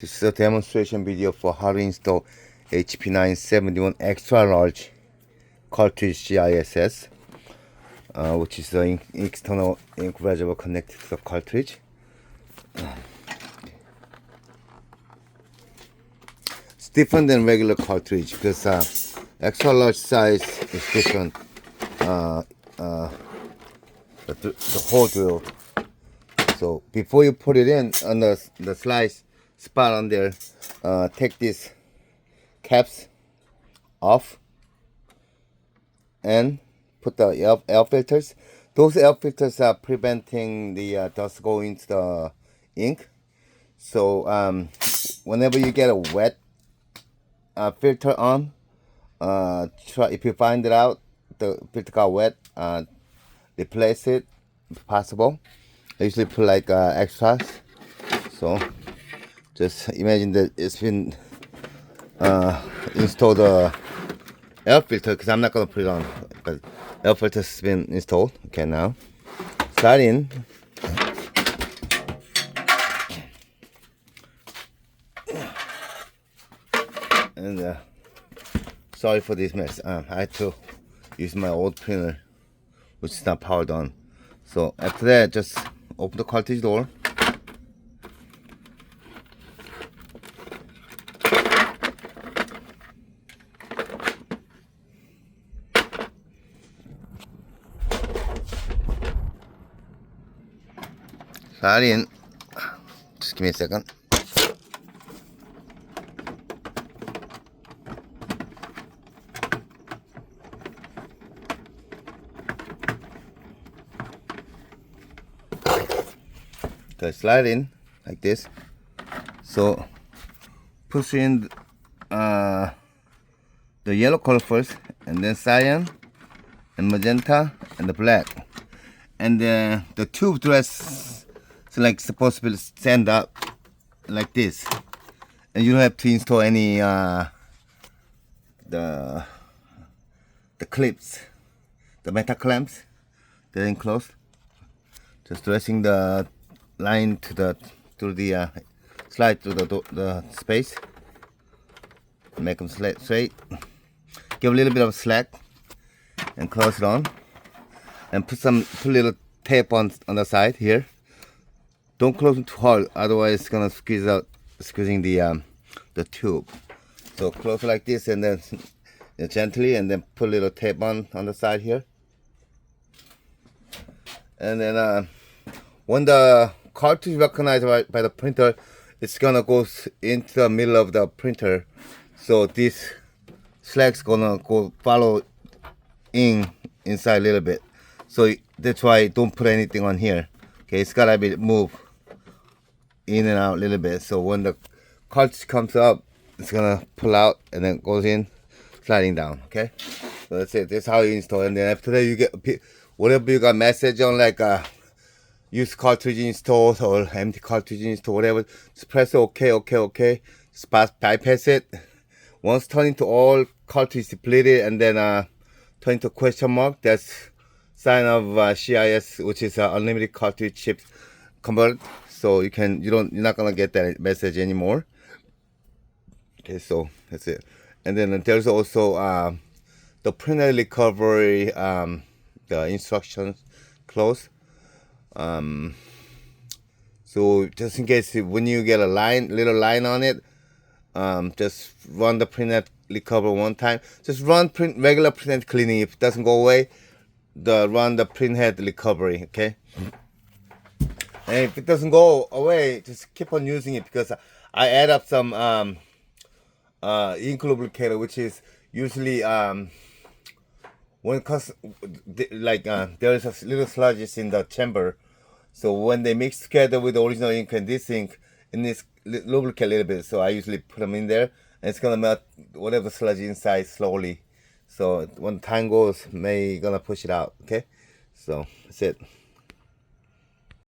This is a demonstration video for how to install HP971 extra large cartridge CISS, which is the external ink reservoir connected to the cartridge. It's different than regular cartridge because extra large size is different. The hole drill. So before you put it in on the slice spot on there, take these caps off and put the air filters. Those air filters are preventing the dust going into the ink. So whenever you get a wet filter on, try, if you find it out the filter got wet, replace it if possible. I usually put like extras. So just imagine that it's been installed air filter, because I'm not gonna put it on, but air filter has been installed. Okay, now slide in. And sorry for this mess. I had to use my old printer, which is not powered on. So after that, just open the cartridge door. Slide in. Just give me a second. Okay, slide in like this. So push in the yellow color first, and then cyan and magenta and the black, and then the tube dress is like supposed to be stand up like this, and you don't have to install any the clips, the metal clamps. They're enclosed. Just dressing the line to the slide to the space. Make them straight. Give a little bit of slack and close it on. And put a little tape on the side here. Don't close it too hard, otherwise it's gonna squeezing the tube. So close it like this, and then gently, and then put a little tape on the side here. And then when the cartridge recognized by the printer, it's gonna go into the middle of the printer. So this slag's gonna go follow inside a little bit. So that's why don't put anything on here. Okay, it's gotta be moved in and out a little bit. So when the cartridge comes up, it's gonna pull out and then goes in, sliding down. Okay, so that's it. That's how you install. And then after that, you get whatever you got message on, like use cartridge installed or empty cartridge installed, whatever. Just press OK. Just bypass it. Once turn into all cartridge depleted, and then turn into question mark. That's sign of CISS, which is unlimited cartridge chip convert. So you're not gonna get that message anymore. Okay, so that's it. And then there's also the printer recovery, the instructions close. So just in case when you get a little line on it, just run the printhead recover one time. Just run regular printhead cleaning. If it doesn't go away, run the printhead recovery. Okay. And if it doesn't go away, just keep on using it, because I add up some ink lubricator, which is usually when there's a little sludges in the chamber. So when they mix together with the original ink and this ink, it needs lubricate a little bit. So I usually put them in there, and it's gonna melt whatever sludge inside slowly. So when time goes, gonna push it out. Okay, so that's it.